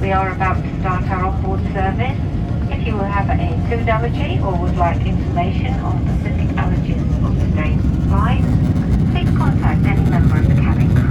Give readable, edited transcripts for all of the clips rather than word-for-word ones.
We are about to start our onboard service. If you have a food allergy or would like information on specific allergies of today's flight, please contact any member of the cabin crew.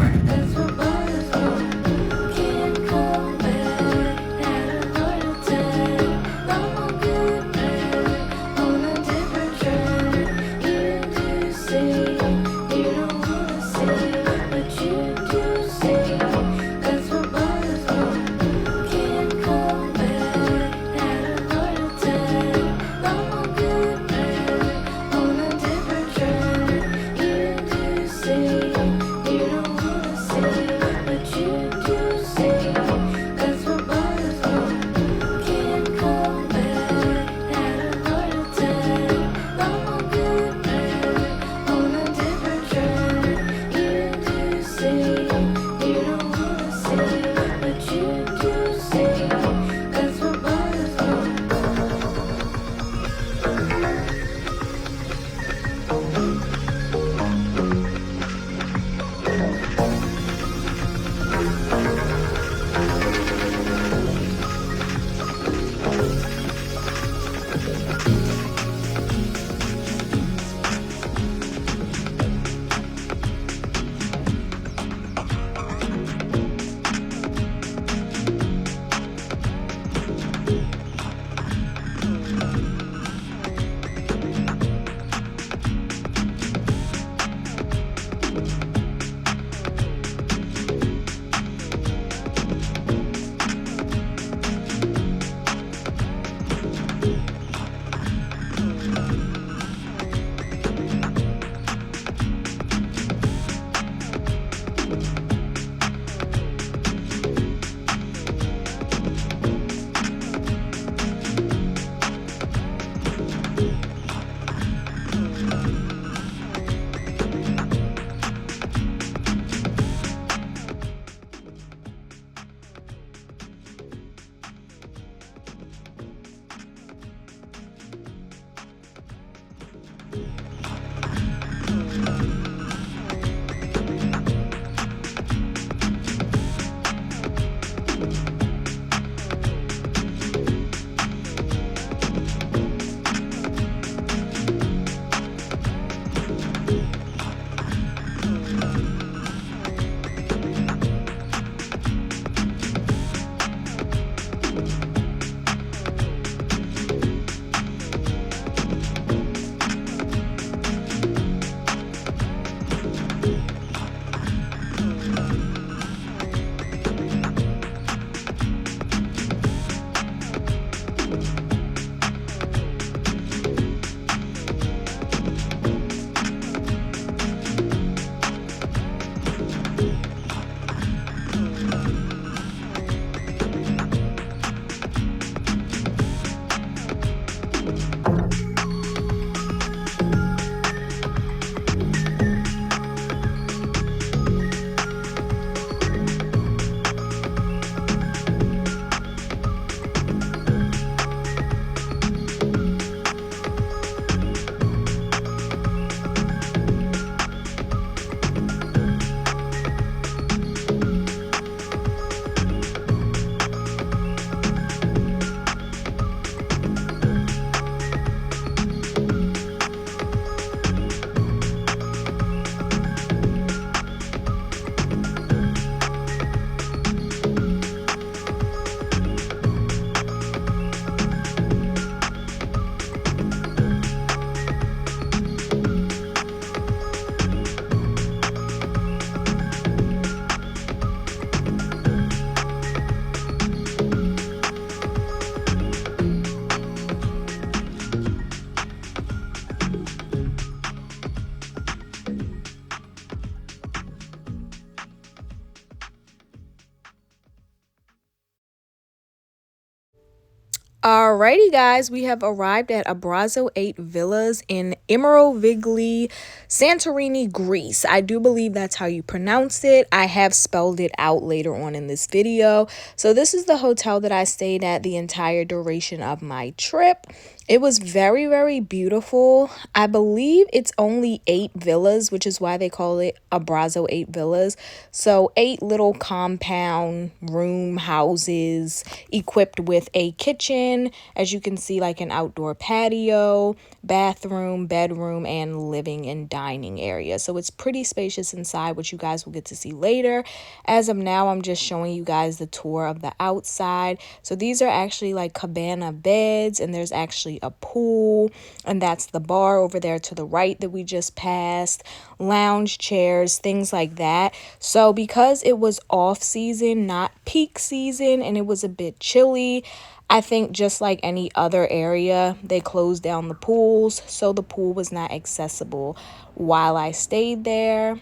Alrighty, guys, we have arrived at Abrazo 8 Villas in Emerovigli, Santorini, Greece. I do believe that's how you pronounce it. I have spelled it out later on in this video. So this is the hotel that I stayed at the entire duration of my trip. It was very, very beautiful. I believe it's only 8 villas, which is why they call it Abrazo 8 villas. So 8 little compound room houses equipped with a kitchen, as you can see, like an outdoor patio, bathroom, bedroom, and living and dining area. So it's pretty spacious inside, which you guys will get to see later. As of now, I'm just showing you guys the tour of the outside. So these are actually like cabana beds, and there's actually a pool, and that's the bar over there to the right that we just passed, lounge chairs, things like that. So because it was off season, not peak season, and it was a bit chilly, I think just like any other area, they closed down the pools, so the pool was not accessible while I stayed there.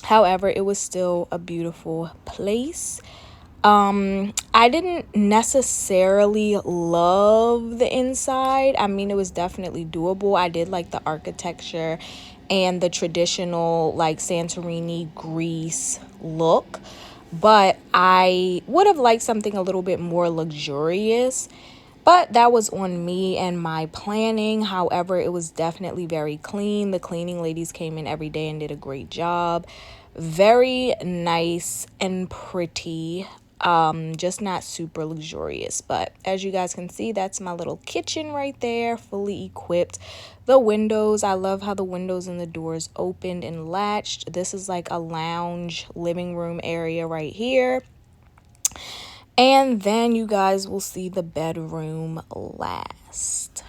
However, it was still a beautiful place. I didn't necessarily love the inside. I mean, it was definitely doable. I did like the architecture and the traditional like Santorini Greece look, but I would have liked something a little bit more luxurious. But that was on me and my planning. However, it was definitely very clean. The cleaning ladies came in every day and did a great job. Very nice and pretty. Just not super luxurious. But as you guys can see, that's my little kitchen right there, fully equipped. The windows, I love how the windows and the doors opened and latched. This is like a lounge living room area right here. And then you guys will see the bedroom last.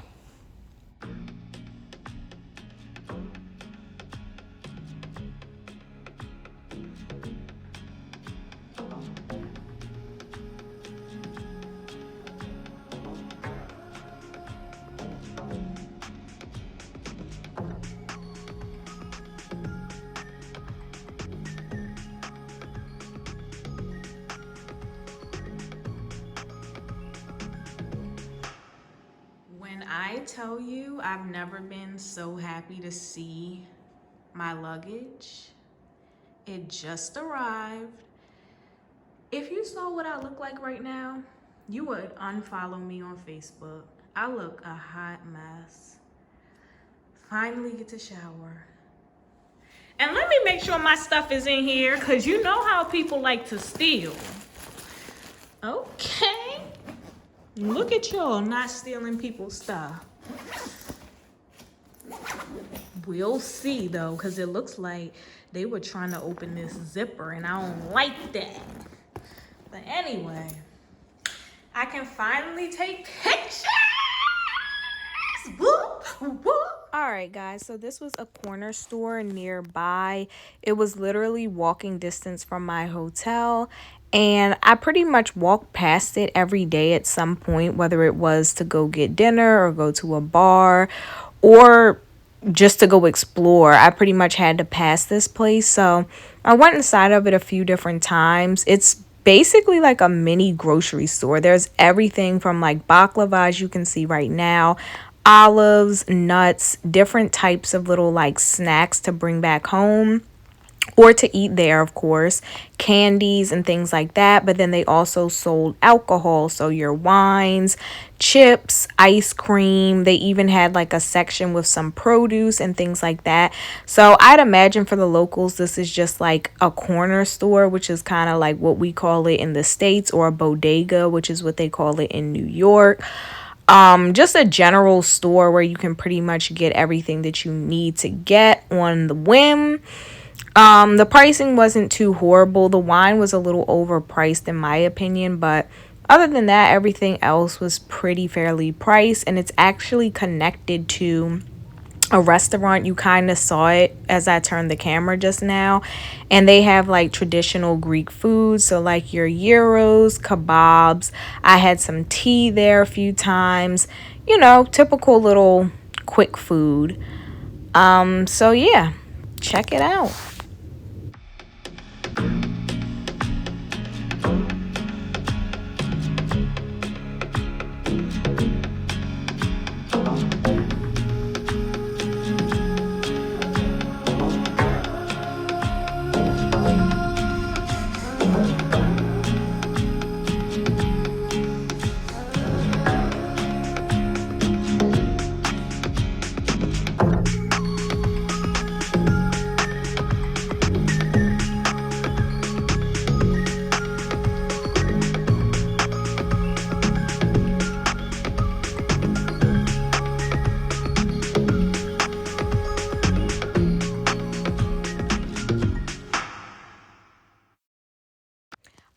When I tell you I've never been so happy to see my luggage, it just arrived. If you saw what I look like right now, you would unfollow me on Facebook. I look a hot mess. Finally get to shower. And let me make sure my stuff is in here, because you know how people like to steal. Okay. Look at y'all not stealing people's stuff. We'll see though, because it looks like they were trying to open this zipper and I don't like that. But anyway, I can finally take pictures. Whoop, whoop. All right, guys, so this was a corner store nearby. It was literally walking distance from my hotel, and I pretty much walked past it every day at some point, whether it was to go get dinner or go to a bar or just to go explore. I pretty much had to pass this place, so I went inside of it a few different times. It's basically like a mini grocery store. There's everything from like baklava, as you can see right now, olives, nuts, different types of little like snacks to bring back home or to eat there, of course, candies and things like that. But then they also sold alcohol, so your wines, chips, ice cream. They even had like a section with some produce and things like that. So I'd imagine for the locals, this is just like a corner store, which is kind of like what we call it in the States, or a bodega, which is what they call it in New York. Just a general store where you can pretty much get everything that you need to get on the whim. The pricing wasn't too horrible. The wine was a little overpriced in my opinion, but other than that, everything else was pretty fairly priced, and it's actually connected to a restaurant. You kind of saw it as I turned the camera just now, and they have like traditional Greek food, so like your gyros, kebabs. I had some tea there a few times, you know, typical little quick food. So yeah, check it out.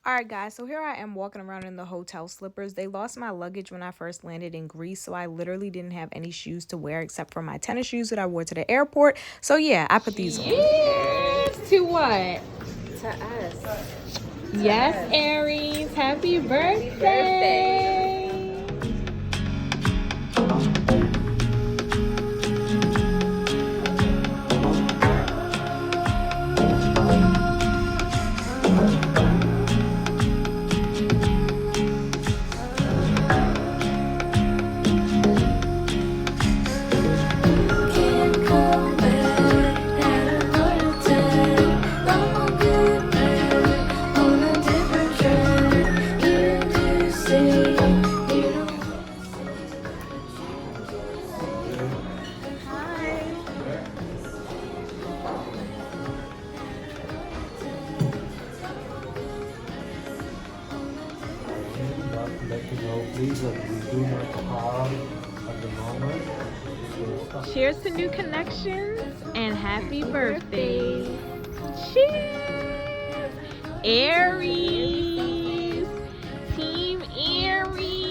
Alright guys, so here I am walking around in the hotel slippers. They lost my luggage when I first landed in Greece, so I literally didn't have any shoes to wear except for my tennis shoes that I wore to the airport. So yeah, I put these on. Cheers to what? To us. Yes, Aries. Happy birthday. Let you know, please, that we do not have at the moment. Cheers to new connections and happy birthday. Cheers. Aries. Team Aries.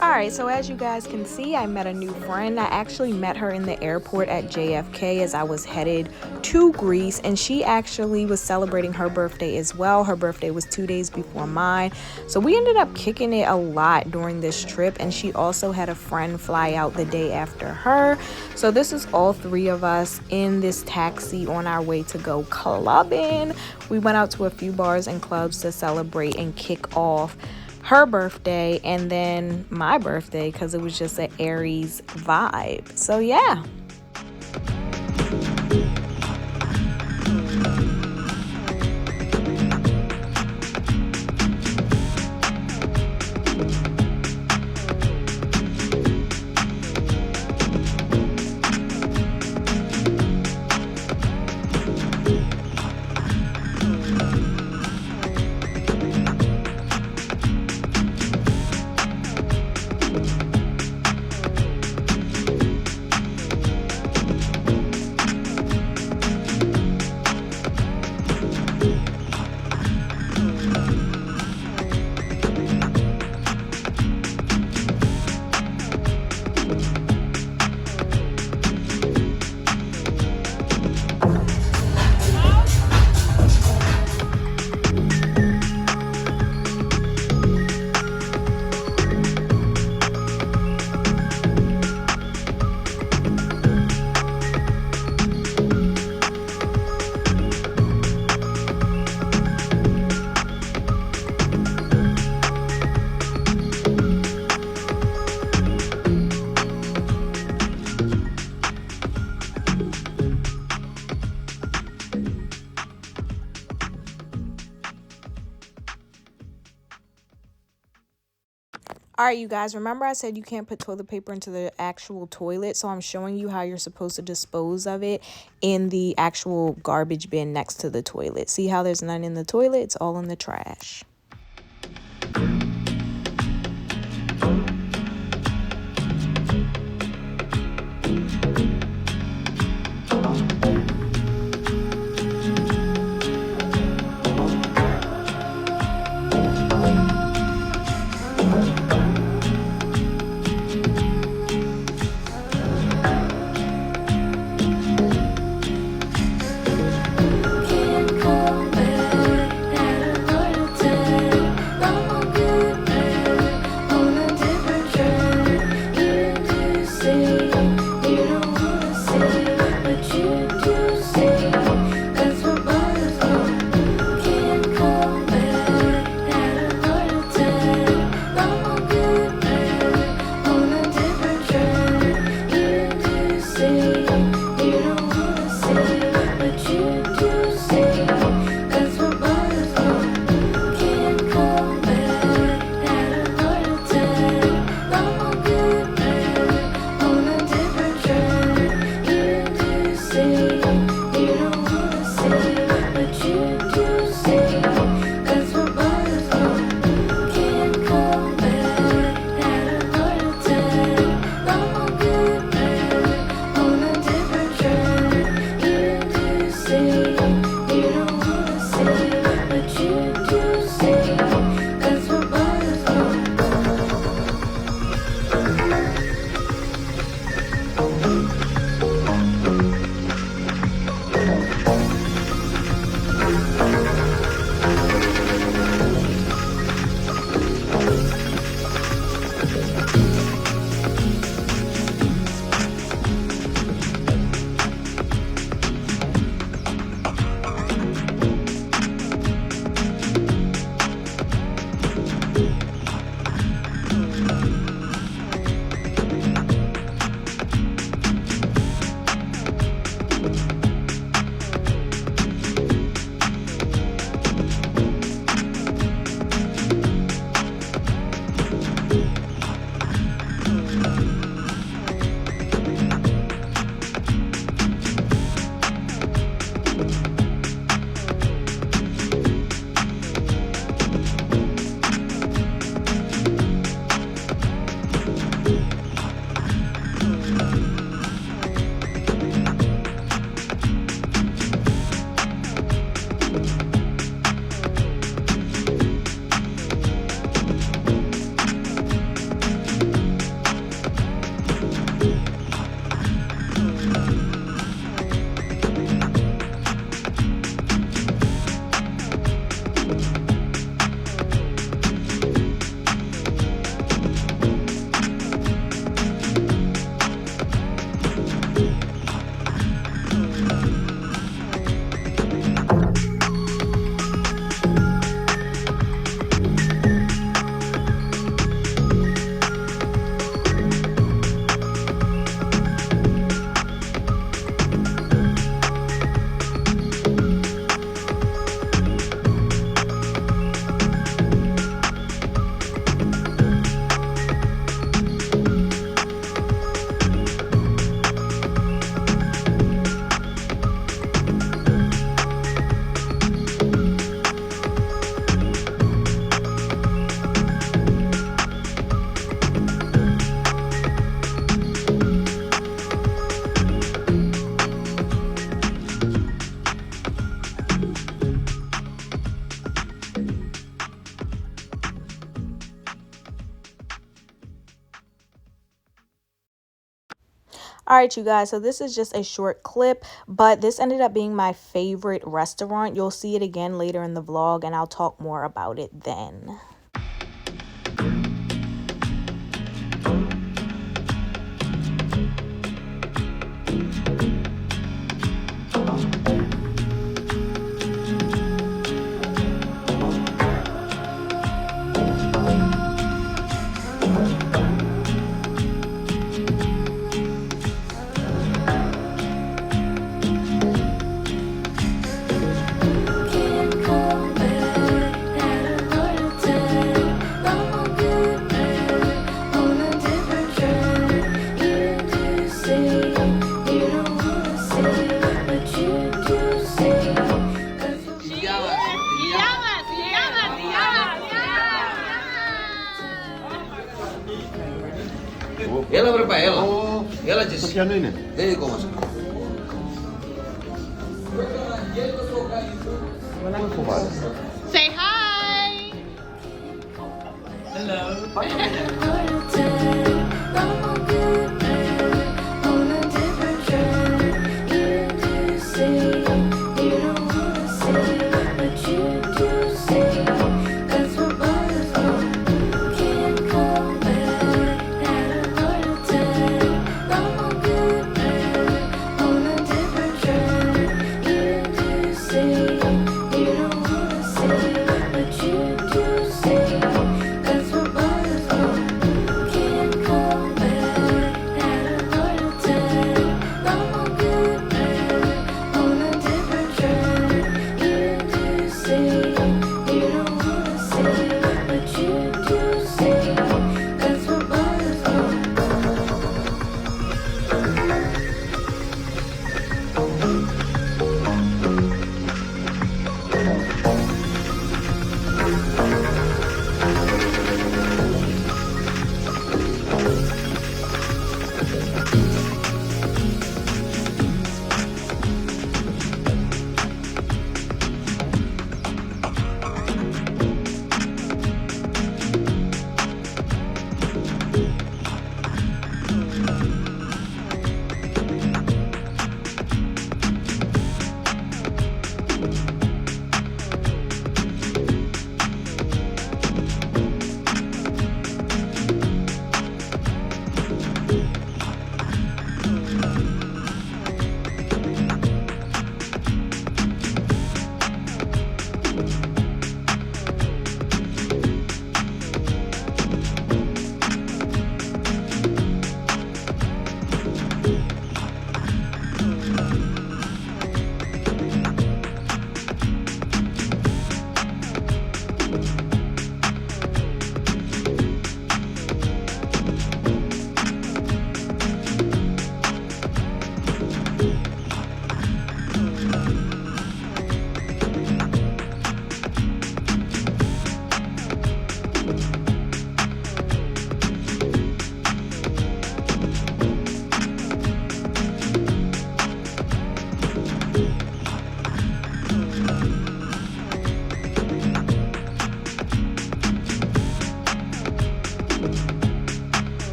Alright, so as you guys can see, I met a new friend. I actually met her in the airport at JFK as I was headed to Greece, and she actually was celebrating her birthday as well. Her birthday was 2 days before mine, so we ended up kicking it a lot during this trip, and she also had a friend fly out the day after her. So this is all three of us in this taxi on our way to go clubbing. We went out to a few bars and clubs to celebrate and kick off her birthday and then my birthday because it was just an Aries vibe. So yeah. All right, you guys, remember I said you can't put toilet paper into the actual toilet, so I'm showing you how you're supposed to dispose of it in the actual garbage bin next to the toilet. See how there's none in the toilet? It's all in the trash. All right, you guys, so this is just a short clip, but this ended up being my favorite restaurant. You'll see it again later in the vlog, and I'll talk more about it then. Ela abre pra ela. Oh, Ela disse. porque ano ini? Vem como assim? Say hi.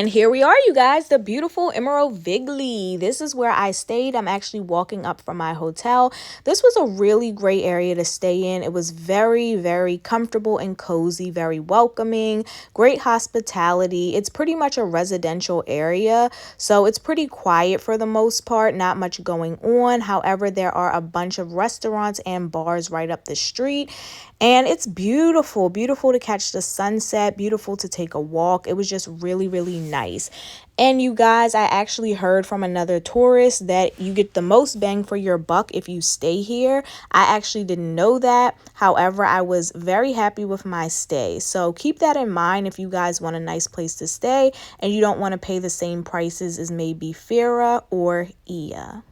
And here we are, you guys, the beautiful Emerald Vigli. This is where I stayed. I'm actually walking up from my hotel. This was a really great area to stay in. It was very, very comfortable and cozy, very welcoming, great hospitality. It's pretty much a residential area, so it's pretty quiet for the most part, not much going on. However, there are a bunch of restaurants and bars right up the street. And it's beautiful, beautiful to catch the sunset, beautiful to take a walk. It was just really, really nice. And you guys, I actually heard from another tourist that you get the most bang for your buck if you stay here. I actually didn't know that. However, I was very happy with my stay. So keep that in mind if you guys want a nice place to stay and you don't want to pay the same prices as maybe Fira or Ia.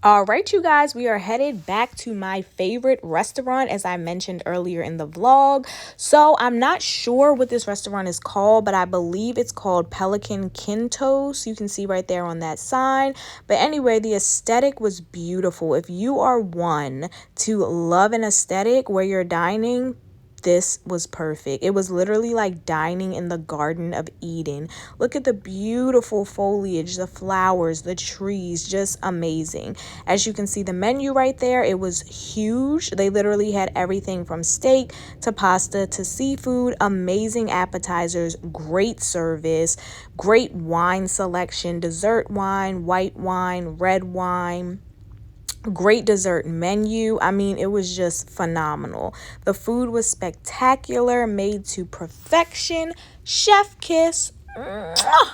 All right, you guys, we are headed back to my favorite restaurant, as I mentioned earlier in the vlog. So I'm not sure what this restaurant is called, but I believe it's called Pelican Quintos. You can see right there on that sign. But anyway, the aesthetic was beautiful. If you are one to love an aesthetic where you're dining, this was perfect. It was literally like dining in the Garden of Eden. Look at the beautiful foliage, the flowers, the trees, just amazing. As you can see the menu right there, it was huge. They literally had everything from steak to pasta to seafood, amazing appetizers, great service, great wine selection, dessert wine, white wine, red wine. Great dessert menu. I mean, it was just phenomenal. The food was spectacular, made to perfection. Chef kiss. Mwah!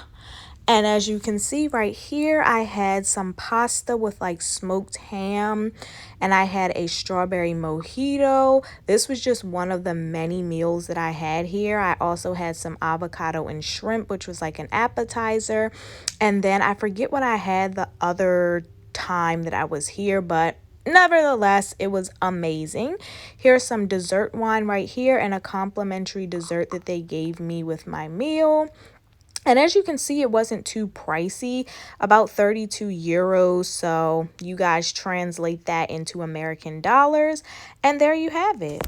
And as you can see right here, I had some pasta with like smoked ham, and I had a strawberry mojito. This was just one of the many meals that I had here. I also had some avocado and shrimp, which was like an appetizer. And then I forget what I had the other time that I was here, but nevertheless, it was amazing. Here's some dessert wine right here and a complimentary dessert that they gave me with my meal. And as you can see, it wasn't too pricey, about 32 euros. So you guys translate that into American dollars, and there you have it.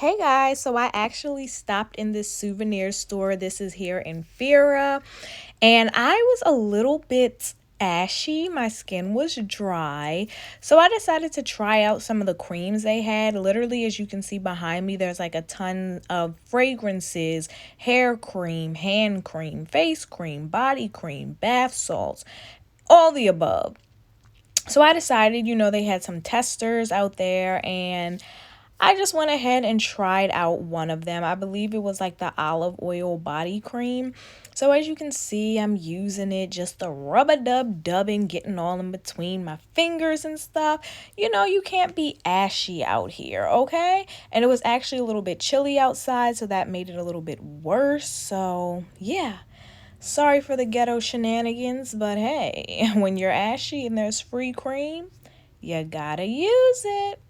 Hey guys, so I actually stopped in this souvenir store. This is here in Fira, and I was a little bit ashy. My skin was dry, so I decided to try out some of the creams they had. Literally, as you can see behind me, there's like a ton of fragrances, hair cream, hand cream, face cream, body cream, bath salts, all the above. So I decided, they had some testers out there, and I just went ahead and tried out one of them. I believe it was like the olive oil body cream. So as you can see, I'm using it just the rub-a-dub-dubbing, getting all in between my fingers and stuff. You can't be ashy out here, okay? And it was actually a little bit chilly outside, so that made it a little bit worse. So yeah. Sorry for the ghetto shenanigans, but hey, when you're ashy and there's free cream, you gotta use it.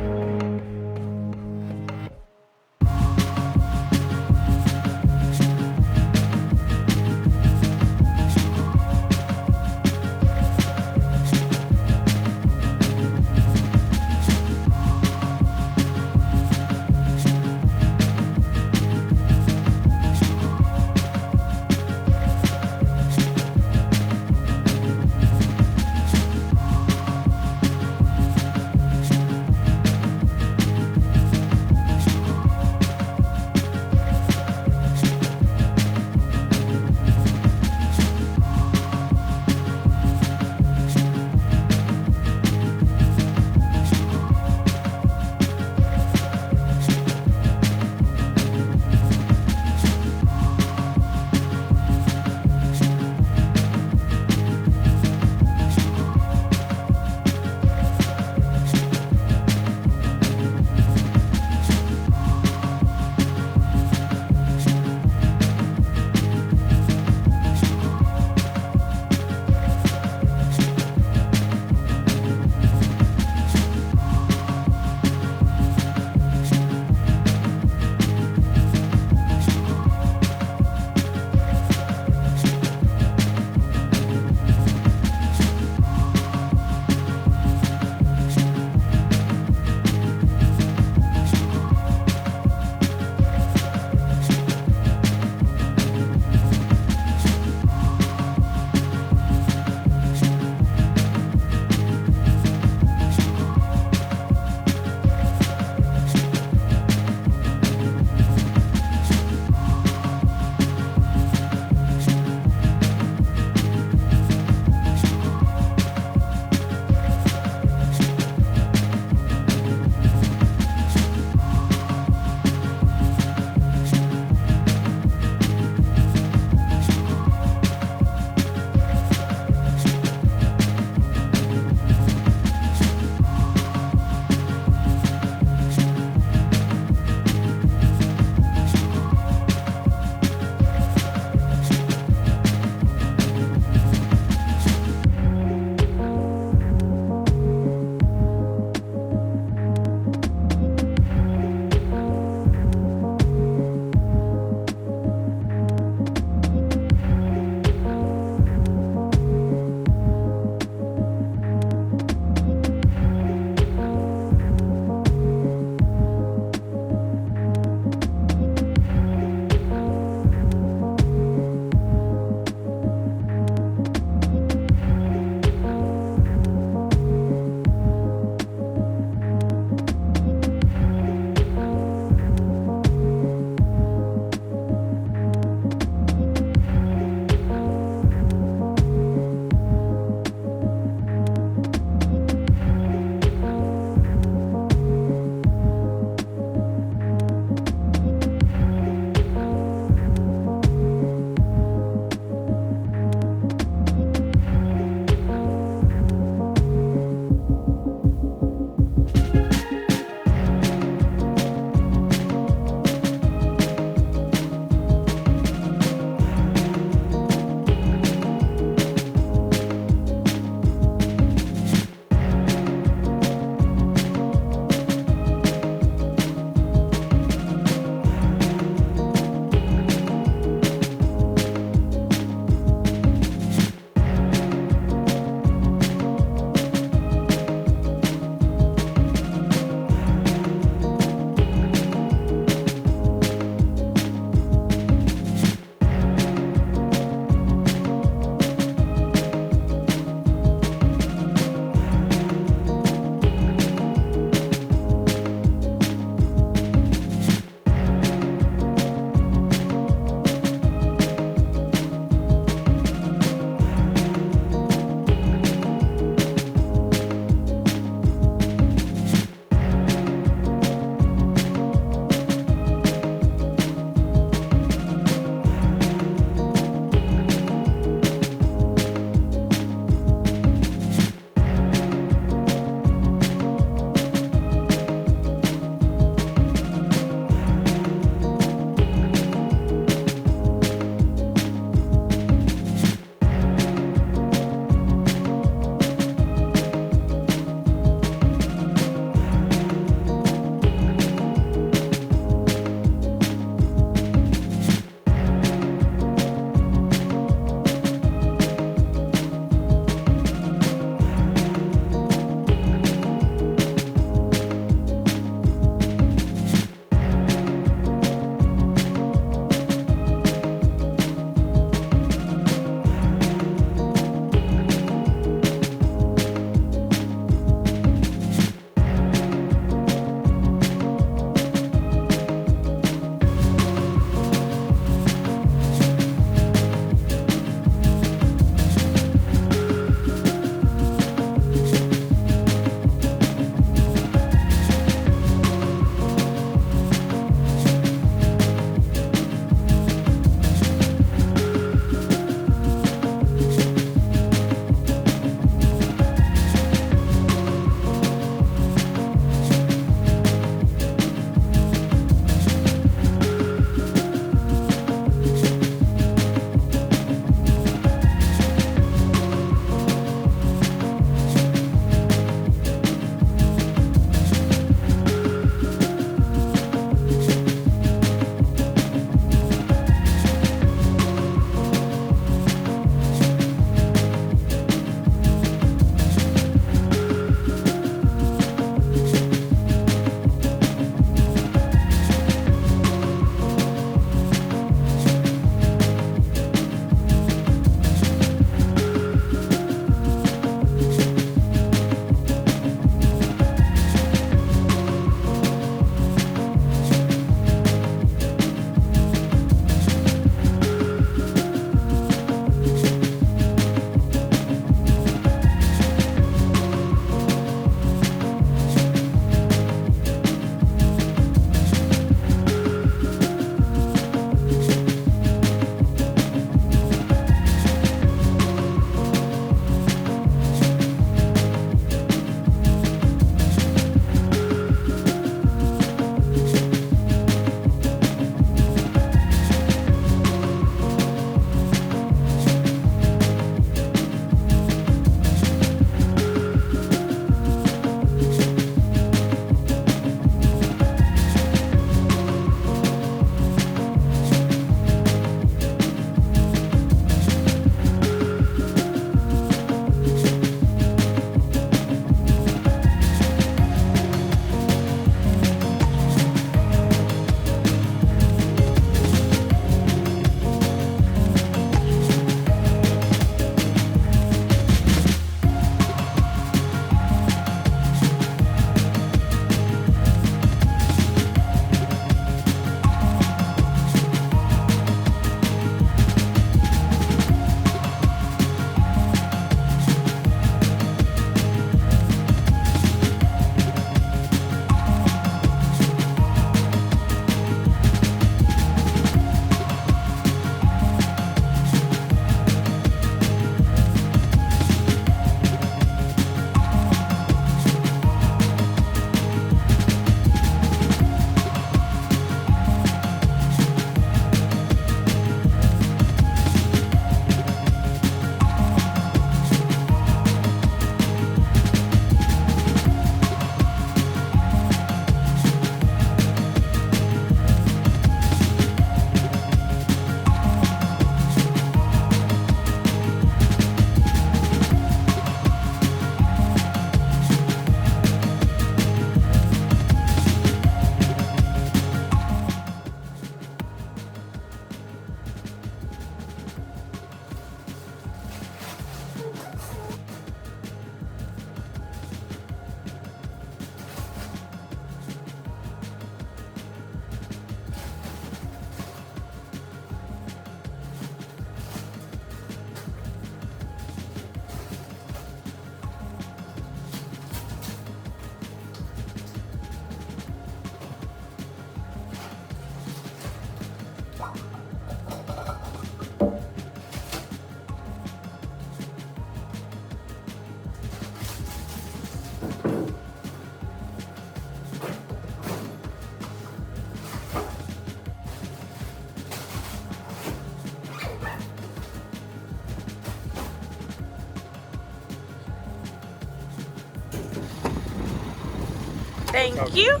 Thank you.